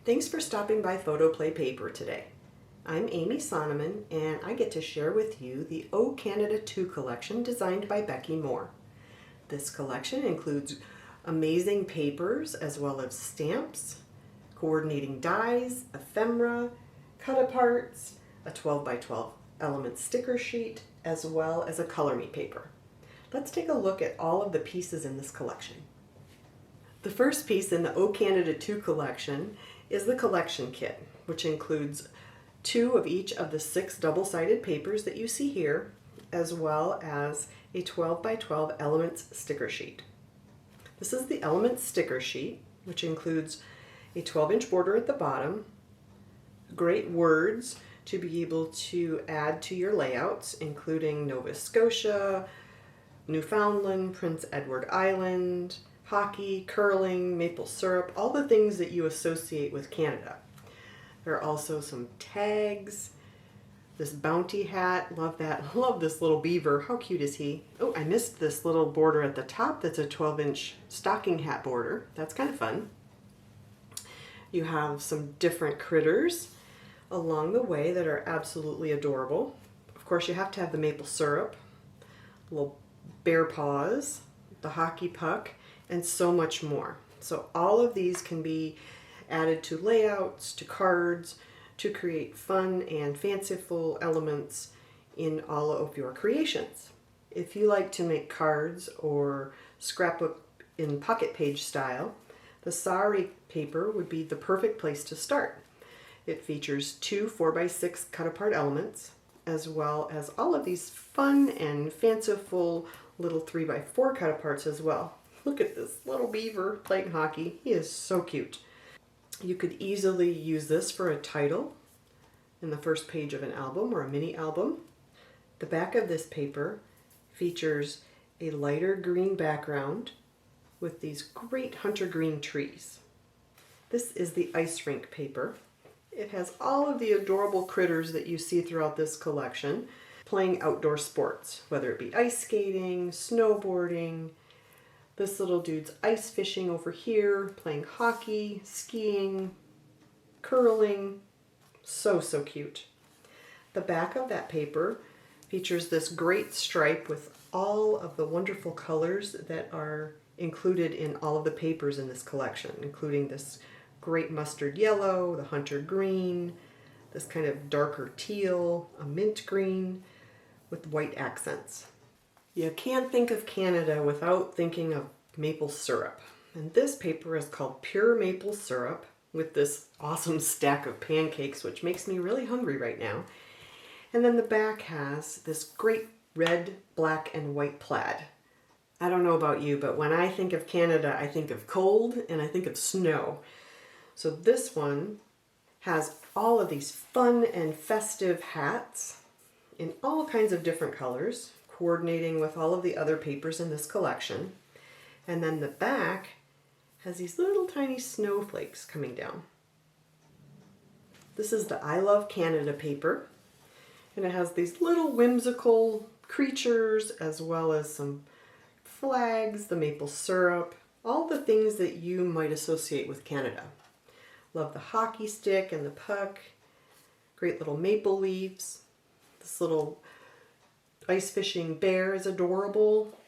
Thanks for stopping by PHOTOPLAY Paper today. I'm Amy Sonneman, and I get to share with you the O Canada 2 collection designed by Becky Moore. This collection includes amazing papers as well as stamps, coordinating dies, ephemera, cut-aparts, a 12 by 12 element sticker sheet, as well as a color me paper. Let's take a look at all of the pieces in this collection. The first piece in the O Canada 2 collection is the collection kit, which includes 2 of each of the 6 double-sided papers that you see here, as well as a 12 by 12 elements sticker sheet. This is the elements sticker sheet, which includes a 12-inch border at the bottom, great words to be able to add to your layouts, including Nova Scotia, Newfoundland, Prince Edward Island, hockey, curling, maple syrup, all the things that you associate with Canada. There are also some tags, this bounty hat, love that. Love this little beaver, how cute is he? Oh, I missed this little border at the top that's a 12-inch stocking hat border. That's kind of fun. You have some different critters along the way that are absolutely adorable. Of course, you have to have the maple syrup, little bear paws, the hockey puck, and so much more. So all of these can be added to layouts, to cards, to create fun and fanciful elements in all of your creations. If you like to make cards or scrapbook in pocket page style, the Sari Paper would be the perfect place to start. It features 2 4x6 cut-apart elements, as well as all of these fun and fanciful little 3x4 cut-aparts as well. Look at this little beaver playing hockey. He is so cute. You could easily use this for a title in the first page of an album or a mini album. The back of this paper features a lighter green background with these great hunter green trees. This is the ice rink paper. It has all of the adorable critters that you see throughout this collection playing outdoor sports, whether it be ice skating, snowboarding. This little dude's ice fishing over here, playing hockey, skiing, curling. So cute. The back of that paper features this great stripe with all of the wonderful colors that are included in all of the papers in this collection, including this great mustard yellow, the hunter green, this kind of darker teal, a mint green with white accents. You can't think of Canada without thinking of maple syrup. And this paper is called Pure Maple Syrup with this awesome stack of pancakes, which makes me really hungry right now. And then the back has this great red, black, and white plaid. I don't know about you, but when I think of Canada, I think of cold and I think of snow. So this one has all of these fun and festive hats in all kinds of different colors, coordinating with all of the other papers in this collection. And then the back has these little tiny snowflakes coming down. This is the I Love Canada paper, and it has these little whimsical creatures as well as some flags, the maple syrup, all the things that you might associate with Canada. Love the hockey stick and the puck, great little maple leaves. This little ice fishing bear is adorable.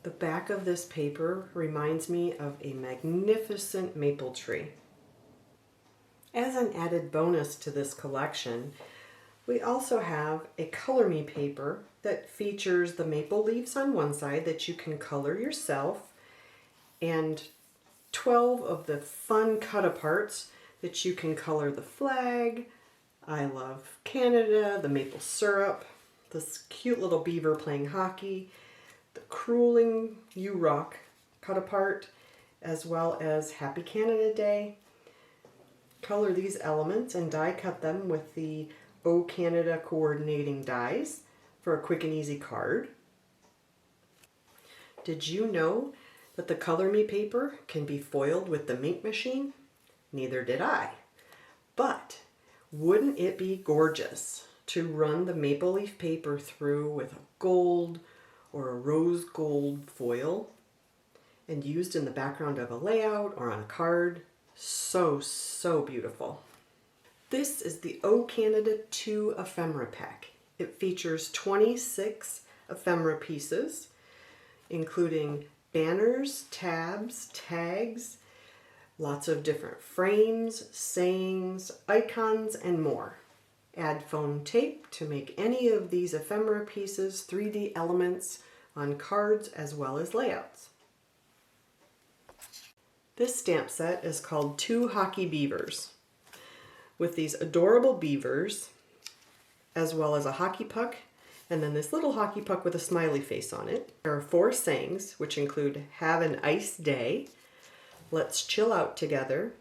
The back of this paper reminds me of a magnificent maple tree. As an added bonus to this collection, we also have a color me paper that features the maple leaves on one side that you can color yourself, and 12 of the fun cut-aparts that you can color the flag, I Love Canada, the maple syrup, this cute little beaver playing hockey, the Crueling You Rock cut-apart, as well as Happy Canada Day. Color these elements and die cut them with the O Canada coordinating dies for a quick and easy card. Did you know that the Color Me paper can be foiled with the Mink machine? Neither did I. But wouldn't it be gorgeous to run the maple leaf paper through with a gold or a rose gold foil and used in the background of a layout or on a card? So beautiful. This is the O Canada 2 ephemera pack. It features 26 ephemera pieces, including banners, tabs, tags, lots of different frames, sayings, icons, and more. Add foam tape to make any of these ephemera pieces 3D elements on cards as well as layouts. This stamp set is called 2 Hockey Beavers, with these adorable beavers, as well as a hockey puck, and then this little hockey puck with a smiley face on it. There are 4 sayings, which include "Have an ice day," "Let's chill out together,"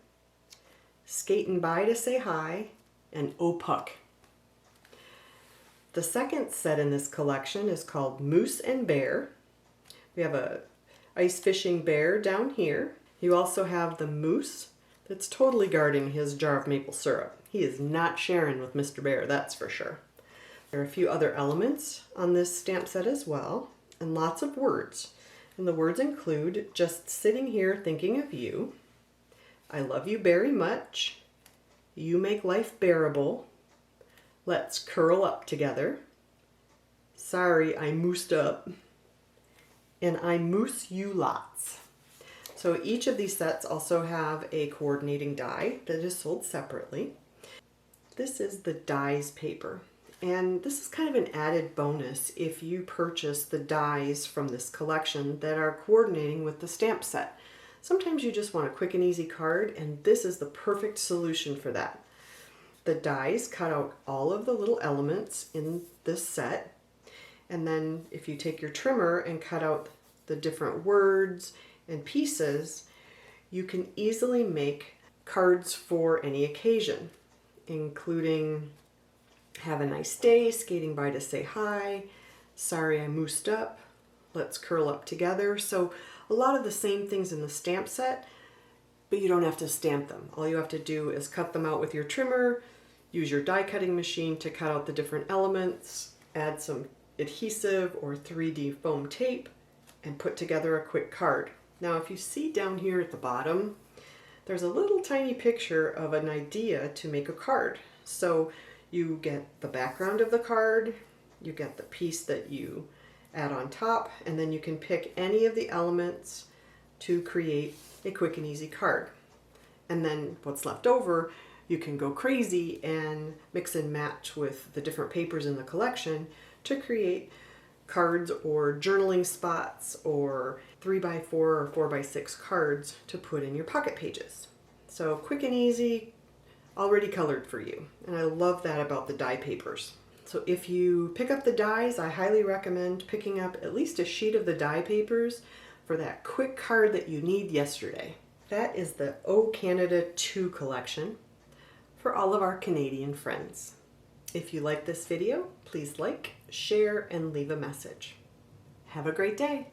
"Skatin' by to say hi," and "Oh puck." The second set in this collection is called Moose and Bear. We have a ice fishing bear down here. You also have the moose that's totally guarding his jar of maple syrup. He is not sharing with Mr. Bear, that's for sure. There are a few other elements on this stamp set as well, and lots of words. And the words include "Just sitting here thinking of you," "I love you very much," "You make life bearable," "Let's curl up together," "Sorry, I moosed up," and "I moose you lots." So each of these sets also have a coordinating die that is sold separately. This is the dies paper, and this is kind of an added bonus if you purchase the dies from this collection that are coordinating with the stamp set. Sometimes you just want a quick and easy card, and this is the perfect solution for that. The dies cut out all of the little elements in this set, and then if you take your trimmer and cut out the different words and pieces, you can easily make cards for any occasion, including "Have a nice day," "Skating by to say hi," "Sorry I moosed up," "Let's curl up together." So a lot of the same things in the stamp set, but you don't have to stamp them. All you have to do is cut them out with your trimmer, use your die cutting machine to cut out the different elements, add some adhesive or 3D foam tape, and put together a quick card. Now if you see down here at the bottom, there's a little tiny picture of an idea to make a card. So you get the background of the card, you get the piece that you add on top, and then you can pick any of the elements to create a quick and easy card. And then what's left over, you can go crazy and mix and match with the different papers in the collection to create cards or journaling spots or 3x4 or 4x6 cards to put in your pocket pages. So quick and easy, already colored for you. And I love that about the die papers. So if you pick up the dies, I highly recommend picking up at least a sheet of the die papers for that quick card that you need yesterday. That is the O Canada 2 collection for all of our Canadian friends. If you like this video, please like, share, and leave a message. Have a great day.